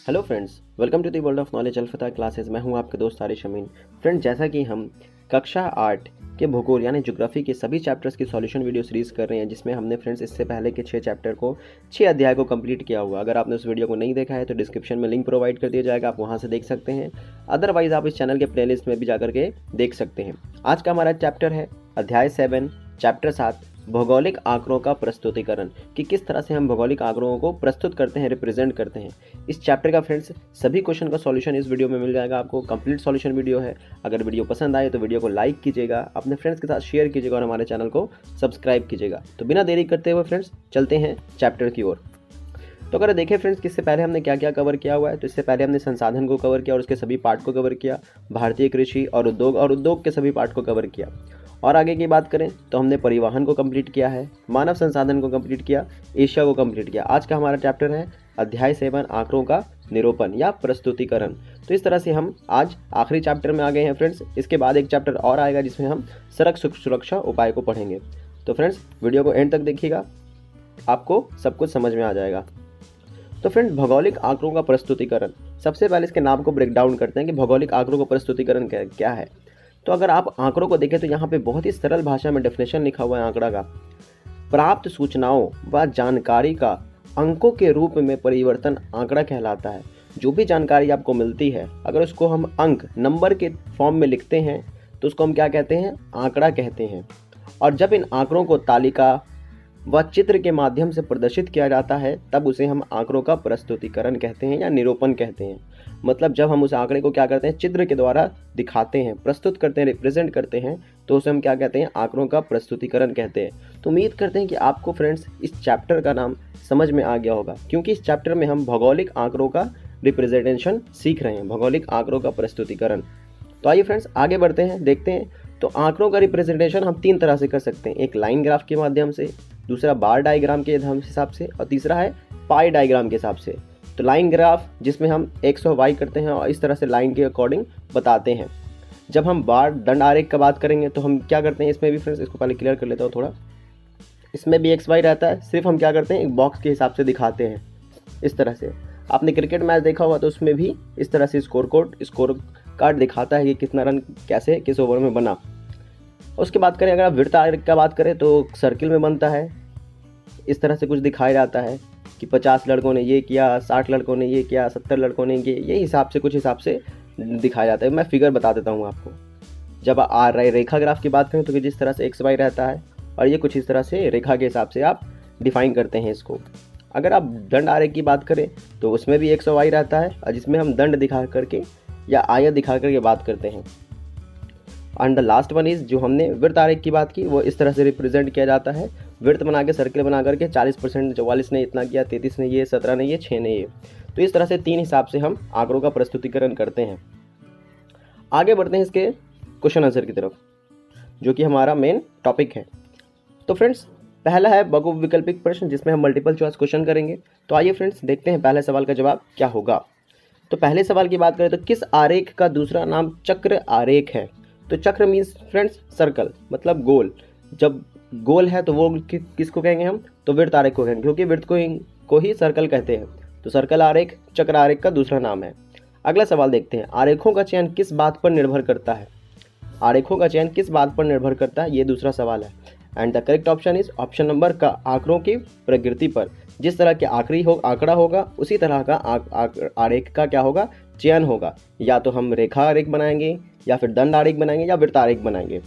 Hello friends, welcome to the world of knowledge अल्फता classes. मैं हूं आपके दोस्त आरिश अमीन। फ्रेंड्स, जैसा कि हम कक्षा 8 के भूगोल यानी ज्योग्राफी के सभी चैप्टर्स की सॉल्यूशन वीडियो सीरीज़ कर रहे हैं, जिसमें हमने फ्रेंड्स इससे पहले के 6 चैप्टर को 6 अध्याय को कंप्लीट किया हुआ। अगर आपने उस वीडियो को नहीं देखा है तो डिस्क्रिप्शन में लिंक प्रोवाइड कर दिया जाएगा, आप वहाँ से देख सकते हैं। अदरवाइज आप इस चैनल के प्लेलिस्ट में भी जाकर के देख सकते हैं। आज का हमारा चैप्टर है अध्याय 7 चैप्टर 7 भौगोलिक आंकड़ों का प्रस्तुतिकरण, कि किस तरह से हम भौगोलिक आंकड़ों को प्रस्तुत करते हैं, रिप्रेजेंट करते हैं। इस चैप्टर का फ्रेंड्स सभी क्वेश्चन का सॉल्यूशन इस वीडियो में मिल जाएगा आपको। कंप्लीट सॉल्यूशन वीडियो है। अगर वीडियो पसंद आए तो वीडियो को लाइक कीजिएगा, अपने फ्रेंड्स के साथ शेयर कीजिएगा और हमारे चैनल को सब्सक्राइब कीजिएगा। तो बिना देरी करते हुए फ्रेंड्स चलते हैं चैप्टर की ओर। तो अगर देखें फ्रेंड्स, इससे पहले हमने क्या क्या कवर किया हुआ है, तो इससे पहले हमने संसाधन को कवर किया और उसके सभी पार्ट को कवर किया, भारतीय कृषि और उद्योग के सभी पार्ट को कवर किया। और आगे की बात करें तो हमने परिवहन को कंप्लीट किया है, मानव संसाधन को कंप्लीट किया, एशिया को कंप्लीट किया। आज का हमारा चैप्टर है अध्याय 7 आंकड़ों का निरूपण या प्रस्तुतिकरण। तो इस तरह से हम आज आखिरी चैप्टर में आ गए हैं फ्रेंड्स। इसके बाद एक चैप्टर और आएगा जिसमें हम सड़क सुरक्षा उपाय को पढ़ेंगे। तो फ्रेंड्स वीडियो को एंड तक देखिएगा, आपको सब कुछ समझ में आ जाएगा। तो फ्रेंड, भौगोलिक आंकड़ों का प्रस्तुतिकरण, सबसे पहले इसके नाम को ब्रेक डाउन करते हैं कि भौगोलिक आंकड़ों का प्रस्तुतिकरण क्या है। तो अगर आप आंकड़ों को देखें तो यहाँ पे बहुत ही सरल भाषा में डेफिनेशन लिखा हुआ है आंकड़ा का। प्राप्त सूचनाओं व जानकारी का अंकों के रूप में परिवर्तन आंकड़ा कहलाता है। जो भी जानकारी आपको मिलती है, अगर उसको हम अंक नंबर के फॉर्म में लिखते हैं तो उसको हम क्या कहते हैं, आंकड़ा कहते हैं। और जब इन आंकड़ों को तालिका व चित्र के माध्यम से प्रदर्शित किया जाता है तब उसे हम आंकड़ों का प्रस्तुतिकरण कहते हैं या निरूपण कहते हैं। मतलब जब हम उस आंकड़े को क्या करते हैं, चित्र के द्वारा दिखाते हैं, प्रस्तुत करते हैं, रिप्रेजेंट करते हैं, तो उसे हम क्या कहते हैं, आंकड़ों का प्रस्तुतिकरण कहते हैं। तो उम्मीद करते हैं कि आपको फ्रेंड्स इस चैप्टर का नाम समझ में आ गया होगा, क्योंकि इस चैप्टर में हम भौगोलिक आंकड़ों का रिप्रेजेंटेशन सीख रहे हैं, भौगोलिक आंकड़ों का प्रस्तुतिकरण। तो आइए फ्रेंड्स आगे बढ़ते हैं, देखते हैं। तो आंकड़ों का रिप्रेजेंटेशन हम 3 तरह से कर सकते हैं, एक लाइन ग्राफ के माध्यम से, दूसरा बार डायग्राम के हिसाब से, और तीसरा है पाई डायग्राम के हिसाब से। तो लाइन ग्राफ जिसमें हम x और y करते हैं और इस तरह से लाइन के अकॉर्डिंग बताते हैं। जब हम बार दंड आरेख का बात करेंगे तो हम क्या करते हैं, इसमें भी फ्रेंड्स इसको पहले क्लियर कर लेता हूँ थोड़ा। इसमें भी x y रहता है, सिर्फ हम क्या करते हैं, एक बॉक्स के हिसाब से दिखाते हैं इस तरह से। आपने क्रिकेट मैच देखा हुआ तो उसमें भी इस तरह से स्कोर कार्ड दिखाता है कि कितना रन कैसे किस ओवर में बना। उसके बात करें, अगर आप वृत्त आरेख का बात करें तो सर्किल में बनता है, इस तरह से कुछ दिखाया जाता है कि 50 लड़कों ने ये किया, 60 लड़कों ने ये किया, 70 लड़कों ने ये हिसाब से कुछ हिसाब से दिखाया जाता है। मैं फिगर बता देता हूँ आपको। जब रेखा ग्राफ की बात करें तो जिस तरह से x y रहता है और ये कुछ इस तरह से रेखा के हिसाब से आप डिफाइन करते हैं इसको। अगर आप दंड आरेख की बात करें तो उसमें भी x और y रहता है, और जिसमें हम दंड दिखा करके या आयत दिखा करके बात करते हैं। And the last one is, जो हमने वृत्त आरेख की बात की, वो इस तरह से रिप्रेजेंट किया जाता है, वृत्त बना के सर्किल बना करके 40%, 44 ने इतना किया, 33 ने ये, 17 ने ये, 6 ने ये। तो इस तरह से 3 हिसाब से हम आंकड़ों का प्रस्तुतिकरण करते हैं। आगे बढ़ते हैं इसके क्वेश्चन आंसर की तरफ, जो कि हमारा मेन टॉपिक है। तो फ्रेंड्स, पहला है बहुविकल्पिक प्रश्न, जिसमें हम मल्टीपल चॉइस क्वेश्चन करेंगे। तो आइए फ्रेंड्स देखते हैं पहले सवाल का जवाब क्या होगा। तो पहले सवाल की बात करें तो किस आरेख का दूसरा नाम चक्र आरेख है। तो चक्र मीन्स फ्रेंड्स सर्कल, मतलब गोल। जब गोल है तो वो किसको कहेंगे हम, तो वृत्त आरेख को कहेंगे, क्योंकि वृत्त को ही सर्कल कहते हैं। तो सर्कल आरेख चक्र आरेख का दूसरा नाम है। अगला सवाल देखते हैं, आरेखों का चयन किस बात पर निर्भर करता है। आरेखों का चयन किस बात पर निर्भर करता है, ये दूसरा सवाल है। And the correct option is option number का, आंकड़ों की प्रकृति पर। जिस तरह के आंकड़ा होगा उसी तरह का आरेख का क्या होगा, चयन होगा। या तो हम रेखा आरेख बनाएंगे, या फिर दंड आरेख बनाएंगे, या वृत्त आरेख बनाएंगे।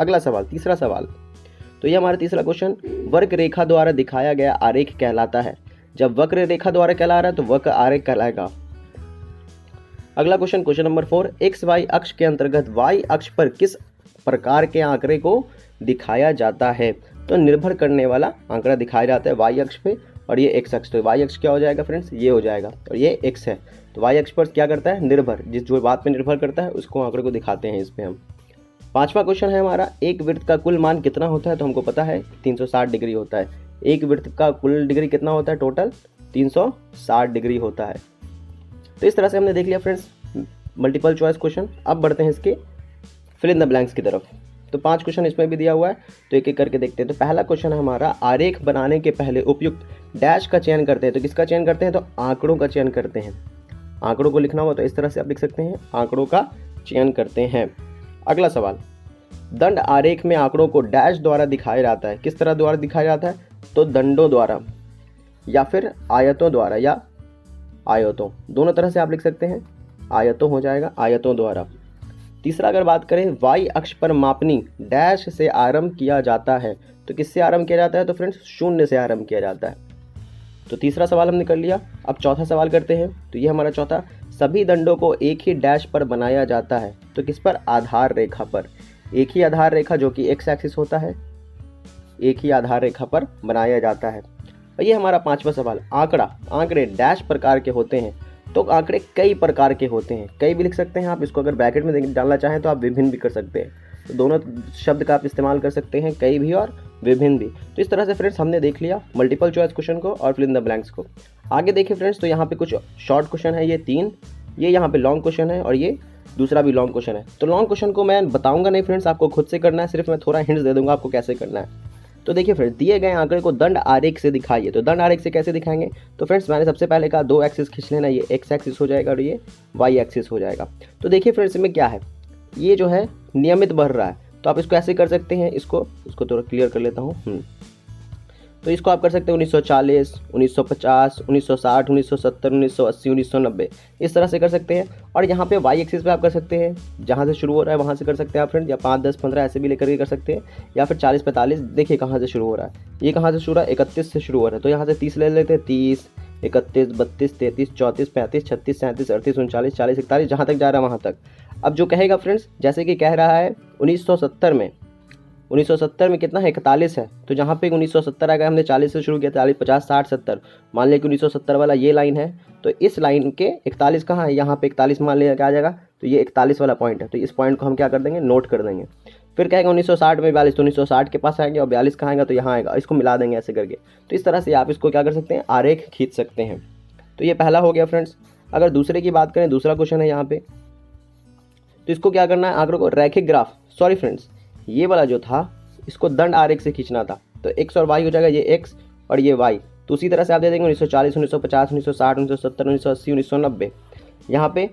अगला सवाल, तीसरा सवाल। तो ये हमारा तीसरा क्वेश्चन, वक्र रेखा द्वारा दिखाया गया आरेख कहलाता है। जब वक्र रेखा द्वारा कहला रहा है तो वक्र आरेख कहलाएगा। अगला question, question number 4, x y अक्ष के अंतर्गत वाई अक्ष पर किस प्रकार के आंकड़े को दिखाया जाता है। तो निर्भर करने वाला आंकड़ा दिखाया जाता है वाई अक्ष पे, और ये एक्स अक्ष। तो वाई अक्ष क्या हो जाएगा फ्रेंड्स, ये हो जाएगा, और ये एक्स है। तो वाई अक्ष पर क्या करता है, निर्भर, जो बात पे निर्भर करता है उसको आंकड़े को दिखाते हैं इस पे हम। पांचवा क्वेश्चन है हमारा, एक वृत्त का कुल मान कितना होता है। तो हमको पता है 360 डिग्री होता है। एक वृत्त का कुल डिग्री कितना होता है, टोटल 360 डिग्री होता है। तो इस तरह से हमने देख लिया फ्रेंड्स मल्टीपल चॉइस क्वेश्चन। अब बढ़ते हैं इसके फिल इन द ब्लैंक्स की तरफ। तो 5 क्वेश्चन इसमें भी दिया हुआ है, तो एक एक करके देखते हैं। तो पहला क्वेश्चन है हमारा, आरेख बनाने के पहले उपयुक्त डैश का चयन करते हैं। तो किसका चयन करते हैं, तो आंकड़ों का चयन करते हैं। आंकड़ों को लिखना होगा तो इस तरह से आप लिख सकते हैं, आंकड़ों का चयन करते हैं। अगला सवाल, दंड आरेख में आंकड़ों को डैश द्वारा दिखाया जाता है। किस तरह द्वारा दिखाया जाता है? तो दंडों द्वारा या फिर आयतों द्वारा या आयतों, दोनों तरह से आप लिख सकते हैं, आयतों हो जाएगा, आयतों द्वारा। तीसरा अगर बात करें, वाई अक्ष पर मापनी डैश से आरंभ किया जाता है। तो किससे आरंभ किया जाता है? तो फ्रेंड्स शून्य से आरंभ किया जाता है। तो तीसरा सवाल हमने कर लिया। अब चौथा सवाल करते हैं। तो ये हमारा चौथा, सभी दंडों को एक ही डैश पर बनाया जाता है। तो किस पर? आधार रेखा पर। एक ही आधार रेखा जो कि एक्स एक्सिस होता है, एक ही आधार रेखा पर बनाया जाता है। और ये हमारा पांचवा सवाल, आंकड़े डैश प्रकार के होते हैं। तो आंकड़े कई प्रकार के होते हैं, कई भी लिख सकते हैं आप, इसको अगर ब्रैकेट में डालना चाहें तो आप विभिन्न भी कर सकते हैं। तो दोनों शब्द का आप इस्तेमाल कर सकते हैं, कई भी और विभिन्न भी। तो इस तरह से फ्रेंड्स हमने देख लिया मल्टीपल चॉइस क्वेश्चन को और फिल इन द ब्लैंक्स को। आगे देखिए फ्रेंड्स, तो यहाँ पे कुछ शॉर्ट क्वेश्चन है, ये 3, ये यहाँ पे लॉन्ग क्वेश्चन है और ये दूसरा भी लॉन्ग क्वेश्चन है। तो लॉन्ग क्वेश्चन को मैं बताऊंगा नहीं फ्रेंड्स, आपको खुद से करना है, सिर्फ मैं थोड़ा हिंट्स दे दूंगा आपको कैसे करना है। तो देखिए फ्रेंड्स, दिए गए आंकड़े को दंड आरेख से दिखाइए। तो दंड आरेख से कैसे दिखाएंगे? तो फ्रेंड्स मैंने सबसे पहले कहा 2 एक्सिस खींच लेना, ये एक्स एक्सिस हो जाएगा और ये वाई एक्सिस हो जाएगा। तो देखिए फ्रेंड्स, इसमें क्या है, ये जो है नियमित बढ़ रहा है। तो आप इसको ऐसे कर सकते हैं, इसको थोड़ा क्लियर कर लेता हूँ। तो इसको आप कर सकते हैं 1940, 1950, 1960, 1970, 1980, 1990, इस तरह से कर सकते हैं। और यहाँ पे वाई एक्सिस पे आप कर सकते हैं, जहाँ से शुरू हो रहा है वहाँ से कर सकते हैं आप फ्रेंड्स, या 5, 10, 15 ऐसे भी लेकर के कर सकते हैं, या फिर 40, 45। देखिए कहाँ से शुरू हो रहा है, ये कहाँ से शुरू हो रहा है, 31 से शुरू हो रहा है। तो यहाँ से 30 ले लेते हैं, 30, 31, 32, 33, 34, 35, 36, 37, 38, 39, 40, 41, जहाँ तक जा रहा है वहाँ तक। अब जो कहेगा फ्रेंड्स, जैसे कि कह रहा है 1970 में कितना है, 41 है। तो जहाँ पे 1970 आएगा, हमने 40 से शुरू किया, 40, 50, 60, 70, मान लिया कि 1970 वाला ये लाइन है। तो इस लाइन के 41 कहाँ है, यहाँ पे 41 मान लिया क्या आ जाएगा, तो ये 41 वाला पॉइंट है। तो इस पॉइंट को हम क्या कर देंगे, नोट कर देंगे। फिर कहेगा 1960 में 42, तो 1960 के पास आएंगे और 42 कहाँ आएगा, तो यहाँ आएगा, इसको मिला देंगे ऐसे करके। तो इस तरह से आप इसको क्या कर सकते हैं, आरेख खींच सकते हैं। तो ये पहला हो गया फ्रेंड्स। अगर दूसरे की बात करें, दूसरा क्वेश्चन है यहाँ पे, तो इसको क्या करना है, आंकड़ों को रैखिक ग्राफ, सॉरी फ्रेंड्स, ये वाला जो था इसको दंड आरेख से खींचना था। तो एक्स और वाई हो जाएगा, ये एक्स और ये वाई। तो उसी तरह से आप दे देंगे 1940, 1950, 1960, 1970, 1980, 1990। यहाँ पे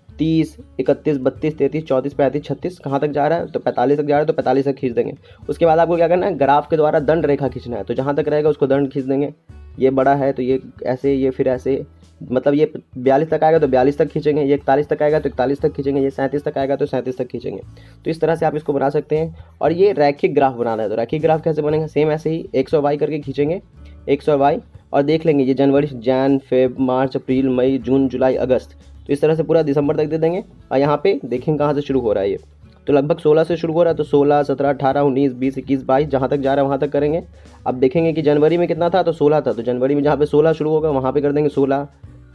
30, 31, 32, 33, 34, 35, 36 कहाँ तक जा रहा है, तो 45 तक जा रहा है, तो 45 तक खींच देंगे। उसके बाद आपको क्या करना है, ग्राफ के द्वारा दंड रेखा खींचना है। तो जहाँ तक रहेगा उसको दंड खींच देंगे। ये बड़ा है तो ये ऐसे, ये फिर ऐसे, मतलब ये 42 तक आएगा तो 42 तक खींचेंगे, ये 41 तक आएगा तो 41 तक खींचेंगे, ये 37 तक आएगा तो 37 तक खींचेंगे। तो इस तरह से आप इसको बना सकते हैं। और ये रैखिक ग्राफ बनाना है, तो रैखिक ग्राफ कैसे बनेगा, सेम ऐसे ही एक्स और वाई करके खींचेंगे, एक्स और वाई, और देख लेंगे ये जन, फेब, मार्च, अप्रैल, मई, जून, जुलाई, अगस्त। तो इस तरह से पूरा दिसंबर तक दे देंगे। और यहाँ पे देखेंगे कहाँ से शुरू हो रहा है, ये तो लगभग 16 से शुरू हो रहा है। तो 16, 17, 18, 19, 20, 21, 22, जहाँ तक जा रहा है वहाँ तक करेंगे। अब देखेंगे कि जनवरी में कितना था, तो 16 था। तो जनवरी में जहाँ पे 16 शुरू होगा वहाँ पे कर देंगे 16।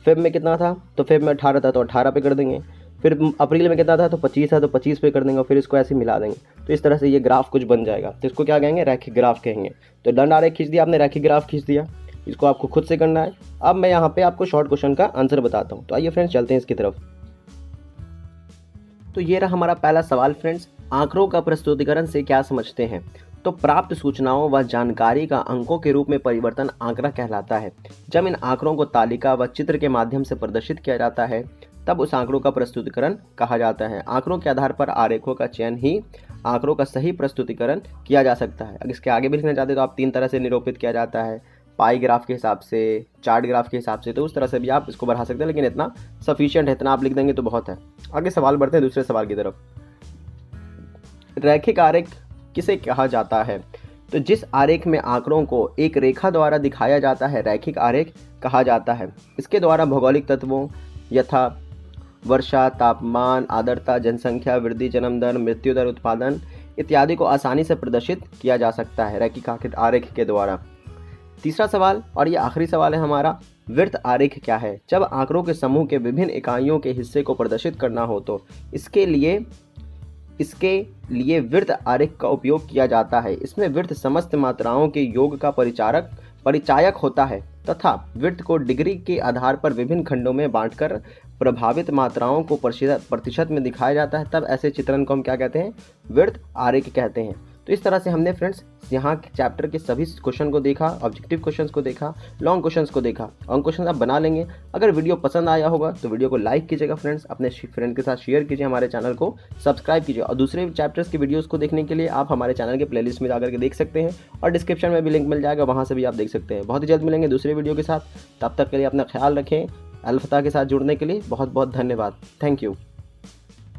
फेब में कितना था, तो फेब में 18 था, तो 18 पे कर देंगे। फिर अप्रैल में कितना था, तो 25 था, तो 25 पे कर देंगे। और फिर इसको ऐसे मिला देंगे। तो इस तरह से ये ग्राफ कुछ बन जाएगा। तो इसको क्या कहेंगे, रैखिक ग्राफ कहेंगे। तो दंड आरेख खींच दिया आपने, रैखिक ग्राफ खींच दिया। इसको आपको खुद से करना है। अब मैं यहाँ पे आपको शॉर्ट क्वेश्चन का आंसर बताता हूँ। तो आइए फ्रेंड्स चलते हैं इसकी तरफ। तो ये रहा हमारा पहला सवाल फ्रेंड्स, आंकड़ों का प्रस्तुतिकरण से क्या समझते हैं। तो प्राप्त सूचनाओं व जानकारी का अंकों के रूप में परिवर्तन आंकड़ा कहलाता है। जब इन आंकड़ों को तालिका व चित्र के माध्यम से प्रदर्शित किया जाता है तब उस आंकड़ों का प्रस्तुतिकरण कहा जाता है। आंकड़ों के आधार पर आरेखों का चयन ही आंकड़ों का सही प्रस्तुतिकरण किया जा सकता है। अगर इसके आगे भी लिखना चाहते हैं तो आप 3 तरह से निरूपित किया जाता है, पाई ग्राफ के हिसाब से, चार्ट ग्राफ के हिसाब से। तो उस तरह से भी आप इसको बढ़ा सकते हैं, लेकिन इतना सफिशिएंट है, इतना आप लिख देंगे तो बहुत है। आगे सवाल बढ़ते हैं दूसरे सवाल की तरफ। रैखिक आरेख किसे कहा जाता है। तो जिस आरेख में आंकड़ों को एक रेखा द्वारा दिखाया जाता है रैखिक आरेख कहा जाता है। इसके द्वारा भौगोलिक तत्वों यथा वर्षा, तापमान, आर्द्रता, जनसंख्या वृद्धि, जन्म दर, मृत्यु दर, उत्पादन इत्यादि को आसानी से प्रदर्शित किया जा सकता है रैखिक आरेख के द्वारा। तीसरा सवाल और ये आखिरी सवाल है हमारा, वृत्त आरेख क्या है। जब आंकड़ों के समूह के विभिन्न इकाइयों के हिस्से को प्रदर्शित करना हो तो इसके लिए वृत्त आरेख का उपयोग किया जाता है। इसमें वृत्त समस्त मात्राओं के योग का परिचायक होता है तथा वृत्त को डिग्री के आधार पर विभिन्न खंडों में बांटकर प्रभावित मात्राओं को प्रतिशत में दिखाया जाता है। तब ऐसे चित्रण को हम क्या कहते हैं, वृत्त आरेख कहते हैं। तो इस तरह से हमने फ्रेंड्स यहाँ चैप्टर के सभी क्वेश्चन को देखा, ऑब्जेक्टिव क्वेश्चंस को देखा, लॉन्ग क्वेश्चंस को देखा और क्वेश्चन आप बना लेंगे। अगर वीडियो पसंद आया होगा तो वीडियो को लाइक कीजिएगा फ्रेंड्स, अपने फ्रेंड के साथ शेयर कीजिए, हमारे चैनल को सब्सक्राइब कीजिए और दूसरे चैप्टर्स की वीडियोज़ को देखने के लिए आप हमारे चैनल के प्लेलिस्ट में जाकर के देख सकते हैं और डिस्क्रिप्शन में भी लिंक मिल जाएगा, वहाँ से भी आप देख सकते हैं। बहुत ही जल्द मिलेंगे दूसरे वीडियो के साथ, तब तक के लिए अपना ख्याल रखें। अलफता के साथ जुड़ने के लिए बहुत बहुत धन्यवाद। Thank you.